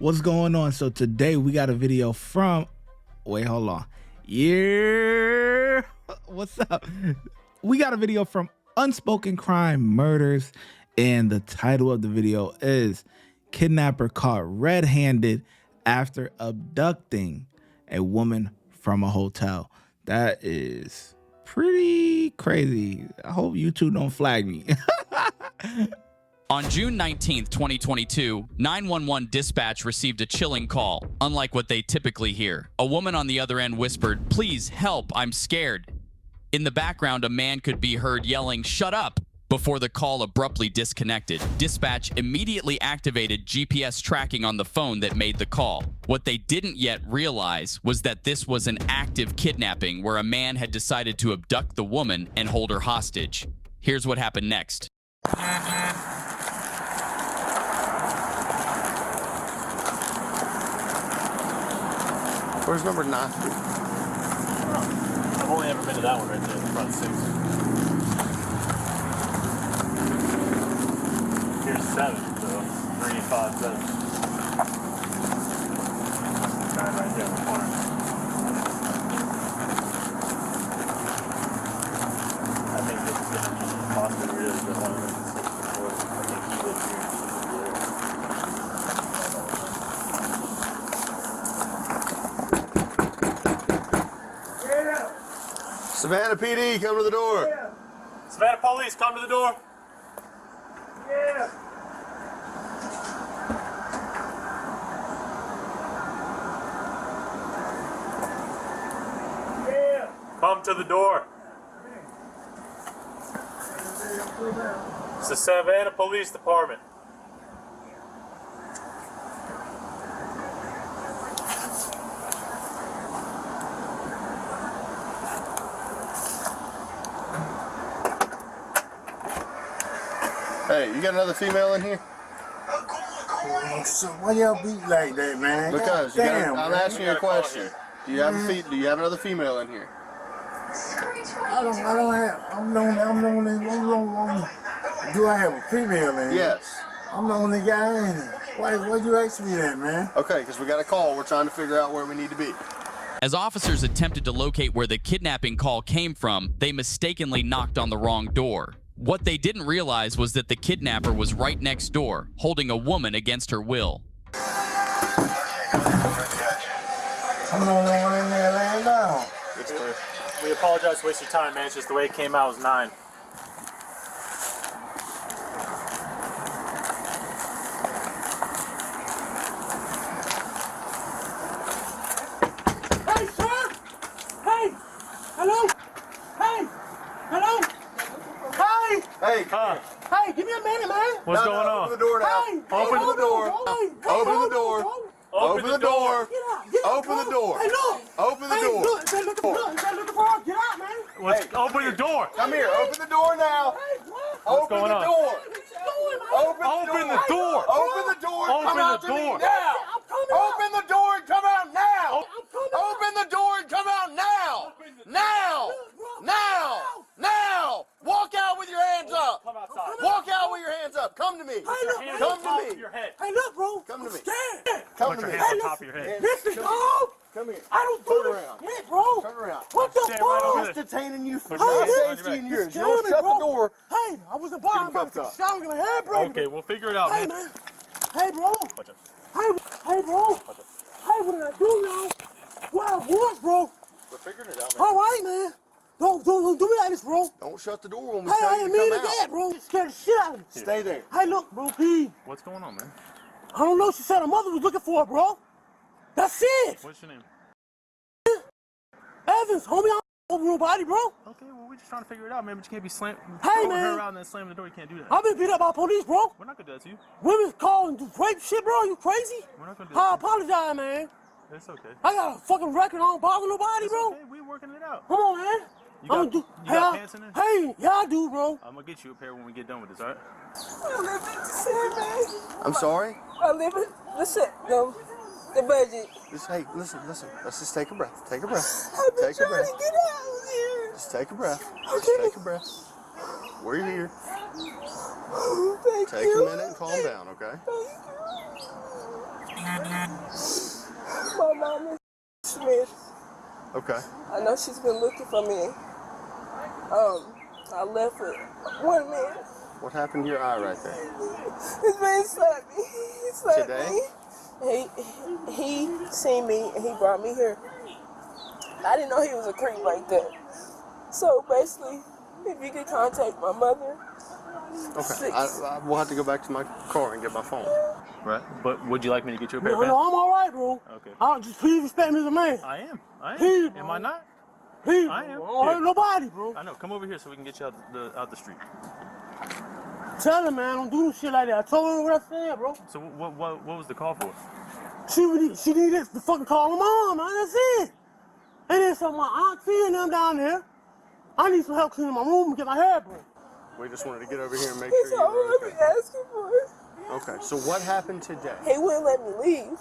What's going on? So today we got a video from, wait, hold on. Yeah, what's up? We got a video from Unspoken Crime Murders, and the title of the video is Kidnapper Caught Red-Handed After Abducting a Woman from a Hotel. That is pretty crazy. I hope YouTube don't flag me. On June 19th, 2022, 911 dispatch received a chilling call, unlike what they typically hear. A woman on the other end whispered, "Please help, I'm scared." In the background, a man could be heard yelling, "Shut up," before the call abruptly disconnected. Dispatch immediately activated GPS tracking on the phone that made the call. What they didn't yet realize was that this was an active kidnapping where a man had decided to abduct the woman and hold her hostage. Here's what happened next. Where's number 9? I've only ever been to that one right there, the front 6. Here's 7, so 3, 5, 7. Guy right there in the corner. I think this is going to be possibly really good one. I think he lives here. Savannah PD, come to the door. Yeah. Savannah police, come to the door. Yeah. Yeah. Come to the door. It's the Savannah Police Department. Hey, you got another female in here? So why y'all beat like that, man? Because you damn, I'm asking you a question. Do you have another female in here? I don't have. Do I have a female in here? Yes. I'm the only guy in here. Why'd you ask me that, man? Okay, because we got a call. We're trying to figure out where we need to be. As officers attempted to locate where the kidnapping call came from, they mistakenly knocked on the wrong door. What they didn't realize was that the kidnapper was right next door, holding a woman against her will. I'm the only one in there laying down. We apologize to waste your time, man. It's just the way it came out was 9. Hey, sir! Hey! Hello? Hey! Hello? Hey! Hey, Hey, give me a minute, man! What's going on? Open the door now. Hey! Open the door. Open the door. Open the door. Get out! Get out! Open the door. Hey, look! Open the Hey, door. look! Is that looking for us? Get out, man! Open the door. Come here. Open the door now. Hey, what? Open going the on? door. What you doing, man? Open the door. Open the door. Open the door. Open Come out the to me door. now. I'm coming out. Open the door and come out now. I'm coming out. Open the door and come out now. Now. Now. Now. Walk out with your hands up. Come outside. Walk out with your hands up. Come to me. Hey, look, Hands Come on to top me. of your head. Hey, look, bro! Come to I'm me. scared! Come Put to your me. hands on top of your head. Listen, dog! Come here. I don't Turn do around. this shit, bro! Turn around. What the Stand right fuck? over Just detaining you for Put your hands on your safety and back. yours. You Scared don't me, shut bro. the door. Hey, I was about to cuffs take a up. shower and get a hair braid. Okay, we'll figure it out, Hey, man. man. Hey, bro. Hey, bro. Hey, what did I do, y'all? What I was, bro. We're figuring it out, man. All right, man. Don't do me like this, bro. Don't shut the door when we Hey, tell I you ain't to mean come to out. that, bro. You scared the shit out of me. Stay there. Hey, look, bro, P. What's going on, man? I don't know. She said her mother was looking for her, bro. That's it. What's your name? Evans, homie, I'm over your body, bro. Okay, well, we're just trying to figure it out, man. But you can't be throwing man. her around and then slamming the door. You can't do that. I've been beat up by police, bro. We're not gonna do that to you. Women calling do rape shit, bro. You crazy? We're not gonna do I that. apologize, man. It's okay. I got a fucking record. I don't bother nobody, It's bro. okay. We're working it out. Come on, man. You got, you got pants in there? Hey, yeah, I do, bro. I'm gonna get you a pair when we get done with this, all right? I live in the city, man. I'm sorry? I live in the budget. Just, hey, listen. Let's just take a breath. Take a breath. I've been Take a trying breath. to get out of here. Just take a breath. Okay. Just take a breath. We're here. Thank Take you. a minute and calm down, okay? Thank you. Smith. Okay. I know she's been looking for me. I left with 1 man. What happened to your eye right there? This man slapped me. He slapped Today? me. He seen me and he brought me here. I didn't know he was a creep like that. So basically, if you could contact my mother. Okay. We'll have to go back to my car and get my phone. Right. But would you like me to get you a pair of pants? No, I'm all right, bro. Okay. Just please respect me as a man. I am. Please, Am I not? Please, I am. I don't hurt nobody, bro. I know. Come over here so we can get you out the street. Tell him, man, don't do shit like that. I told him what I said, bro. So what was the call for? She needed to fucking call her mom, man. That's it. And then so my auntie and them down there, I need some help cleaning my room and get my hair braided. We just wanted to get over here and make That's sure you all were I've okay. been asking for. Okay, so what happened today? He wouldn't let me leave.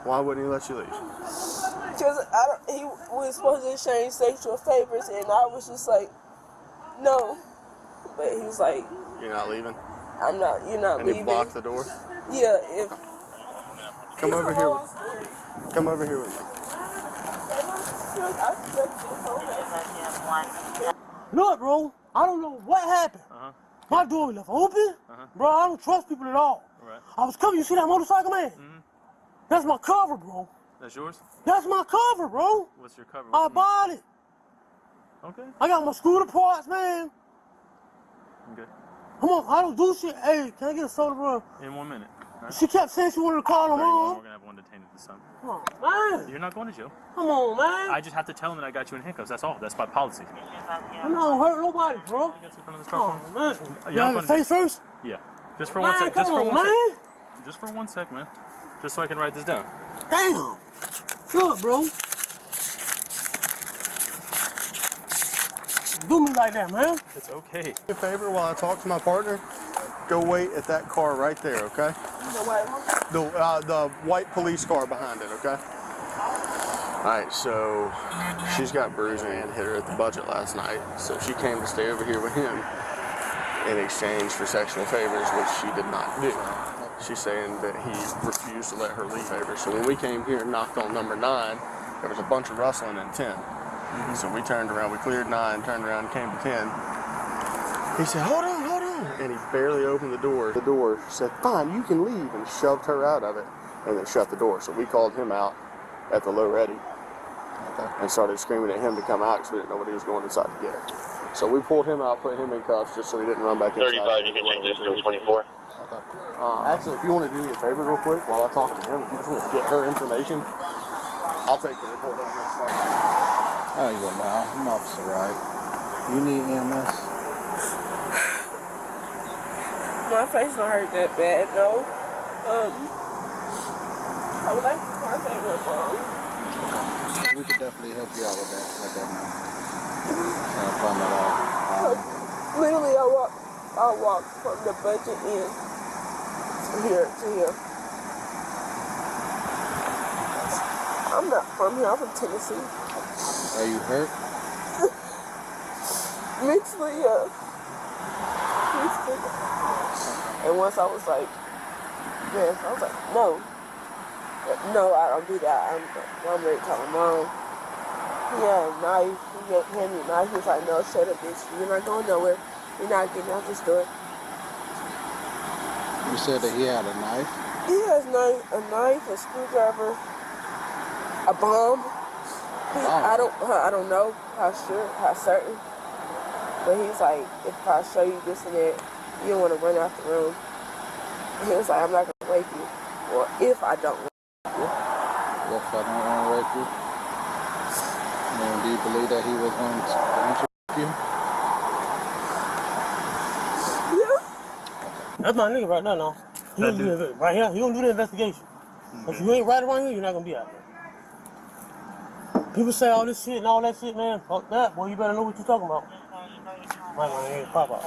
Why wouldn't he let you leave? Because he was supposed to exchange sexual favors, and I was just like, no. But he was like, You're not leaving? I'm not, you're not And leaving. he blocked the door? Yeah, if... Come over here. Come over here with me. Look, bro, I don't know what happened. My door was left open. Bro, I don't trust people at all. Right. I was coming, you see that motorcycle, man? That's my cover, bro. That's yours? That's my cover, bro. What's your cover? I bought it. Okay. I got my scooter parts, man. Okay. Come on, I don't do shit. Hey, can I get a soda, bro? In 1 minute. Right. She kept saying she wanted to call her 31, mom. we're gonna have one detained at the sun. Come on, man. You're not going to jail. Come on, man. I just have to tell him that I got you in handcuffs. That's all. That's by policy. I'm not gonna hurt nobody, bro. Come on, man. You have the face first? Yeah. Just for Man, 1 sec. come Just for on, 1 man. sec. Just for 1 sec, man. Just so I can write this down. Damn. Look, bro. Do me like that, man. It's okay. Do me a favor while I talk to my partner. Go wait at that car right there, okay? The white police car behind it, okay? Alright, so she's got bruising and hit her at the budget last night. So she came to stay over here with him in exchange for sexual favors, which she did not do. She's saying that he refused to let her leave favors. So when we came here and knocked on number 9, there was a bunch of rustling in 10. So we turned around, we cleared 9, turned around and came to 10. He said, hold on. And he barely opened the door. The door said, fine, you can leave, and shoved her out of it and then shut the door. So we called him out at the low ready and started screaming at him to come out because we didn't know what he was going inside to get her. So we pulled him out, put him in cuffs just so he didn't run back inside. 35, you can change this to 24. Actually, if you want to do me a favor real quick while I talk to him, if you just want to get her information, I'll take the report on this. How you go, now? I'm Officer Wright. You need EMS? My face don't hurt that bad, no. I would like to contact my mom. We could definitely help you out with that. Let that know. No problem at all. Literally, I walk from the budget in to here. I'm not from here. I'm from Tennessee. Are you hurt? Mentally, yeah. And once I was like, no, I don't do that. I'm ready to call my mom. He had a knife. He handed me a knife. He was like, no, shut up, bitch. You're not going nowhere. You're not getting out this door. You said that he had a knife? He has a knife, a screwdriver, a bomb. I don't know how certain. But he's like, if I show you this and that, you don't want to run out the room. And he was like, I'm not going to wake you. Or if I don't wake you. If I don't want to wake you? And do you believe that he was going to wake you? Yeah. That's my nigga right now, no. He gonna do it right here. He gonna do the investigation. If you ain't right around here, you're not gonna be out there. People say all this shit and all that shit, man. Fuck that, boy. You better know what you're talking about. Might want to pop out.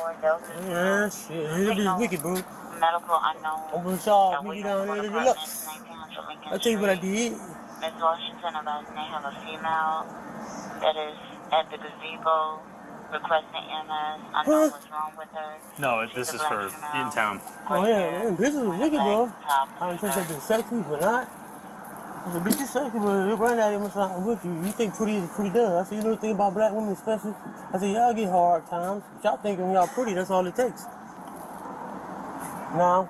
Yeah, shit. This is wicked, bro. Medical unknown. I'm gonna show me down there to relax. I'll tell you what I did. Ms. Washington, about may have a female that is at the gazebo requesting MS. I know what's wrong with her. No, this is for in town. Oh, yeah, man. This is wicked, bro. I don't think they've been sexy, but not. I said, bitch, you sexy, but your granddaddy was something with you. You think pretty is pretty done. I said, you know the thing about black women especially? I said, y'all get hard times. Y'all thinking y'all pretty, that's all it takes. Now,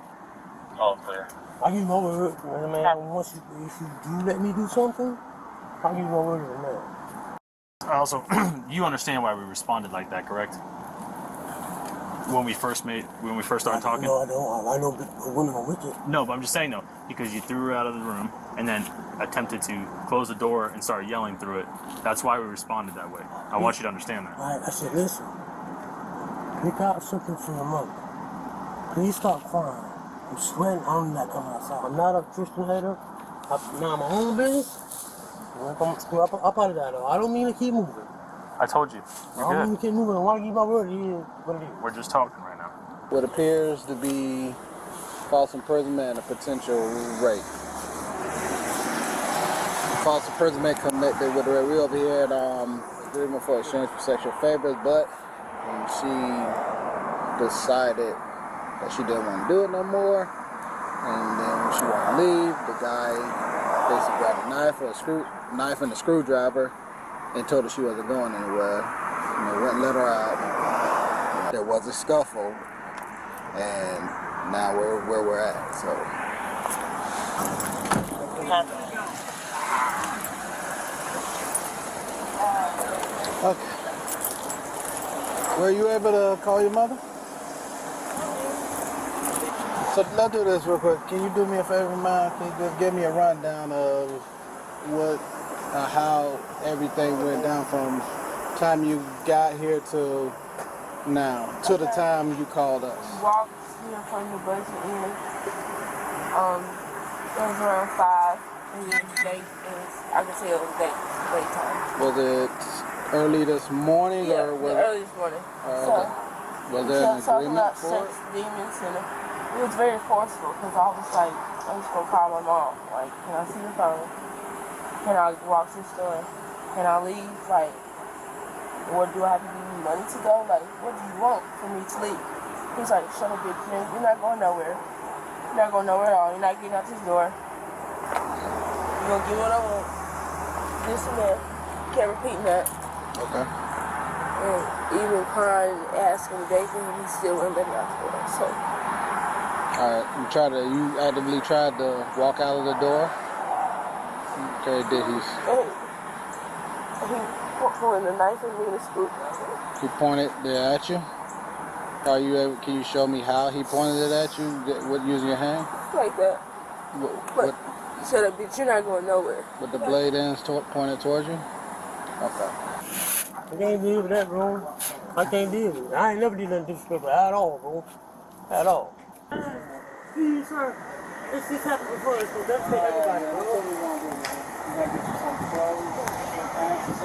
All clear. I give you my word, man. Once if you do let me do something, I'll give you my word as a man. Also, you understand why we responded like that, correct? When we first started talking? No, I don't. I know women are wicked. No, but I'm just saying though, because you threw her out of the room and then attempted to close the door and start yelling through it. That's why we responded that way. I want you to understand that. I said, listen, pick out something for your mother. Please stop crying. I'm sweating. I'm not coming outside. I'm not a Christian hater. Now my own business. I'm up out of that though. I don't mean to keep moving. I told you. I don't mean to keep moving. I want to give my word. It is what it is. We're just talking right now. What appears to be false imprisonment and a potential rape. False imprisonment connected with the rape. We over here at agreement for exchange for sexual favors, but when she decided that she didn't want to do it no more, and then when she wanted to leave, the guy basically grabbed a knife and a screwdriver and told her she wasn't going anywhere. And they went and let her out. There was a scuffle, and now we're where we're at. So. Okay. Were you able to call your mother? So let's do this real quick. Can you do me a favor, man? Can you just give me a rundown of what, how everything went down from time you got here to now, to the time you called us? We walked here from the bus in. It was around 5, and then the date is, I can tell it was daytime. Was it early this morning or was early this morning. was there an talking agreement about for sex it? demons, and it was very forceful because I was like, I'm just gonna call my mom. Like, can I see the phone? Can I walk to the store? Can I leave? Like, or do I have to give you money to go? Like, what do you want for me to leave? He's like, shut up, bitch. You're not going nowhere. You're not going nowhere at all. You're not getting out this door. You're gonna get what I want. This and that. Kept repeating that. Okay. And even crying and asking the day for him, he still wouldn't let me out the door. So. Alright, you actively tried to walk out of the door? Okay, did he? He pointed a knife at me and a screwdriver. He pointed it at you? Can you show me how he pointed it at you? Using your hand? Like that. What? He said, bitch, you're not going nowhere. With the blade ends pointed towards you? Okay. I can't deal with that, bro. I can't deal with it. I ain't never did nothing disrespectful at all, bro. At all. Please, sir. This happened before, so that's for everybody, bro.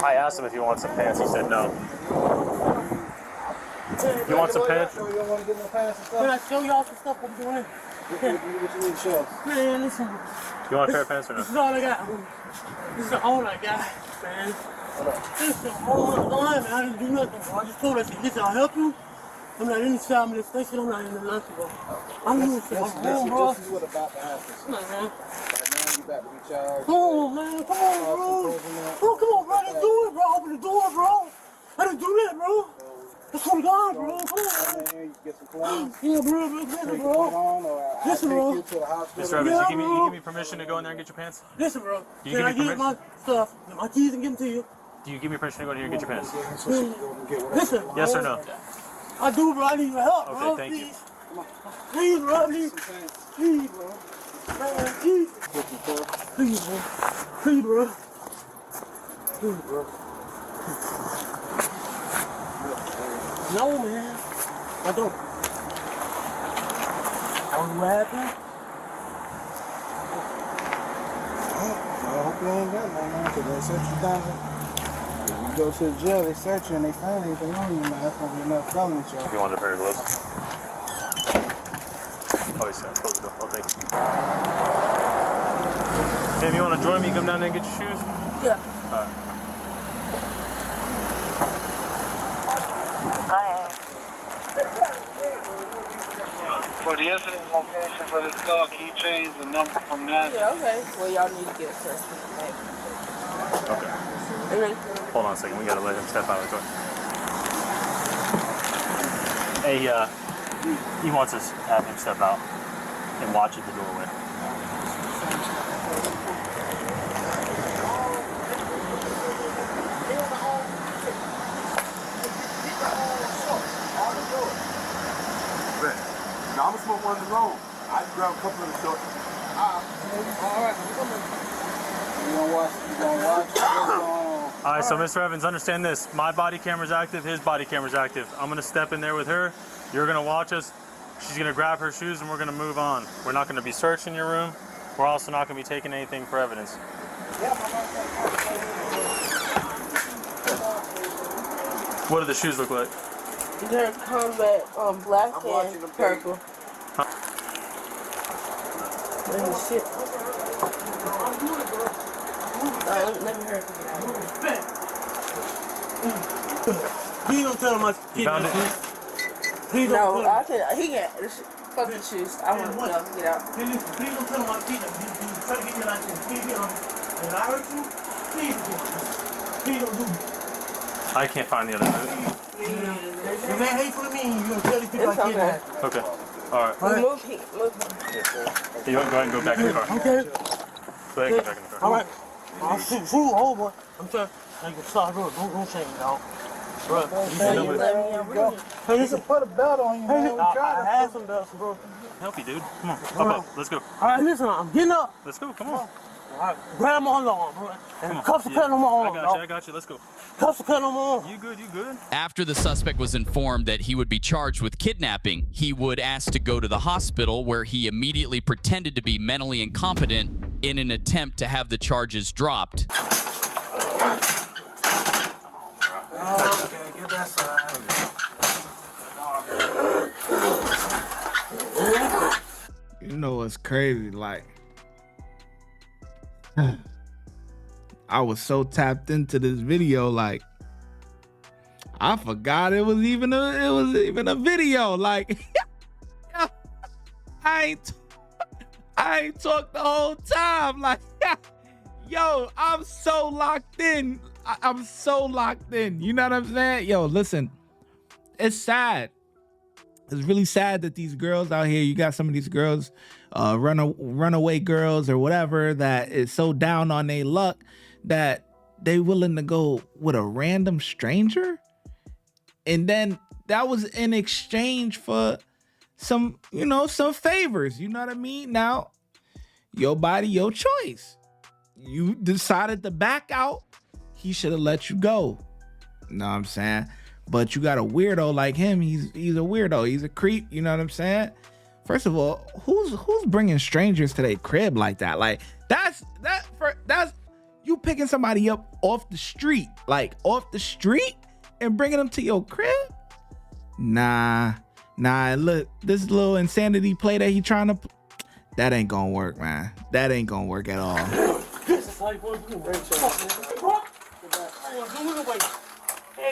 I asked him if he wants some pants. He said no. You want some pants? You don't want to get no pants and stuff? Can I show y'all some stuff I'm doing? What you need to show us? Man, listen. You want a pair of pants or no? This is all I got. This is all I got, man. This is all I got, man. I didn't do nothing, bro. I just told her, listen, I'll help you. I'm not in the shop, I'm in the station, I'm not in the lunch, bro. I'm doing shit. I'm home, bro. This is what about to happen. Come on, man. Right now you about to be charged. Come on, man. Come on, bro. Bro, come on, bro. I didn't do it, bro. Open the door, bro. I didn't do that, bro. I swear to God, bro. Come on, man. You get some clothes. Yeah, bro. Listen, bro. Listen, bro. Mr. Evans, you give me permission to go in there and get your pants? Listen, bro. Do you Can I give me get my stuff, my keys, and give them to you? Do you give me permission to go in here and get your pants? Listen. Yes or no? I do, bro. I need your help, bro. Okay, thank you. Please, bro. Please, bro. Man, please. Please, bro. Please, bro. Please, bro. No, man. I don't. What happened? I hope you ain't got no man, because they set you down. You go to the jail, they search you and they find anything on you, man. That's going to be enough felony charge. You want a pair of gloves? Oh, he's got close the door. Oh, thank you. Tim, you want to join me? Come down there and get your shoes? Yeah. All right. Go ahead. For the incident location for this car, can you change the number from that? Yeah, okay. Well, y'all need to get it first. Okay. Hold on a second. We gotta let him step out of the car. Hey, he wants us to have him step out and watch at the doorway. Now I'm gonna smoke one of the road. I grab a couple of the short. All right, you gonna watch? All right, so Mr. Evans, understand this. My body camera's active, his body camera's active. I'm gonna step in there with her. You're gonna watch us. She's gonna grab her shoes and we're gonna move on. We're not gonna be searching your room. We're also not gonna be taking anything for evidence. What do the shoes look like? They're combat black and purple. Shit. Let me hurt. Please don't tell him my You found it? Please No, don't tell him. I can. He can't. Fuck the shoes. I want to get out. Please don't tell him my kidnapping. You try to get me like this. Please get on. And I hurt you. Please don't do it. I can't find the other shoe. If they hateful to me, you're gonna tell these people I kidnapped. Okay. All right. Move. You go ahead and go back in the car. Okay. Go ahead and go back in the car. All right. I'll shoot, oh boy. I'm trying. I can stop, bro. Don't shame me, dog. Bro, Hey, you can put a belt on you, man. I had some belts, bro. Help you, dude. Come on. Up, up. Let's go. All right, listen, I'm getting up. Let's go. Come on. All right, grab my arm, bro. And cuffs are cutting on my arm, I got you. Let's go. Cuffs are cutting on my arm. You good? After the suspect was informed that he would be charged with kidnapping, he would ask to go to the hospital, where he immediately pretended to be mentally incompetent in an attempt to have the charges dropped. Okay, get that side. You know what's crazy? Like, I was so tapped into this video, like I forgot it was even a video. Like, I ain't talked the whole time. Like, yo, I'm so locked in. I'm so locked in. You know what I'm saying? Yo, listen, it's sad. It's really sad that these girls out here, you got some of these girls, runaway girls or whatever, that is so down on their luck that they willing to go with a random stranger. And then that was in exchange for some, some favors. You know what I mean? Now, your body, your choice. You decided to back out. He should have let you go. You know what I'm saying? But you got a weirdo like him. He's a weirdo. He's a creep. You know what I'm saying? First of all, who's bringing strangers to their crib like that? Like, that's you picking somebody up off the street, and bringing them to your crib? Nah. Look, this little insanity play that he trying to, that ain't gonna work, man. That ain't gonna work at all. Hey,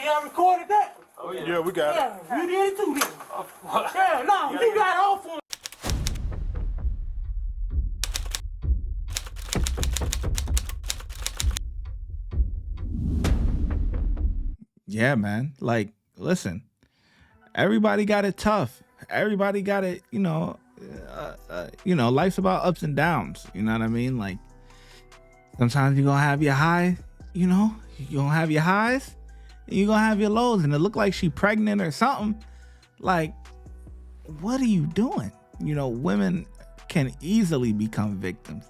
y'all recorded that? Oh, yeah, we got it. Yeah, you did it too, then. Yeah, no, you got it all for Yeah, man. Like, listen, everybody got it tough. Everybody got it, life's about ups and downs. You know what I mean? Like, sometimes you're gonna have your high, you're gonna have your highs, and you're gonna have your lows. And it looked like she pregnant or something. Like, what are you doing? Women can easily become victims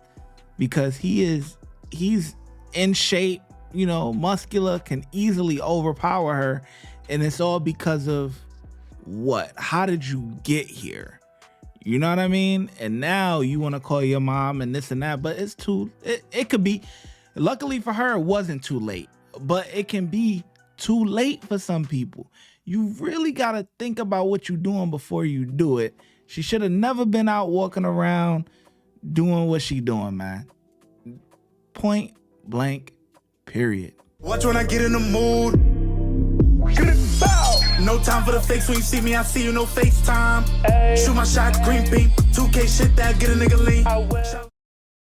because he's in shape, muscular, can easily overpower her. And it's all because of what? How did you get here? You know what I mean? And now you want to call your mom and this and that, but it could be, luckily for her, it wasn't too late, but it can be too late for some people. You really got to think about what you're doing before you do it. She should have never been out walking around doing what she doing, man. Point blank, period. Watch when I get in the mood. No time for the fakes. When you see me, I see you, no FaceTime. Shoot my shot, green beam. 2K shit that get a nigga lean.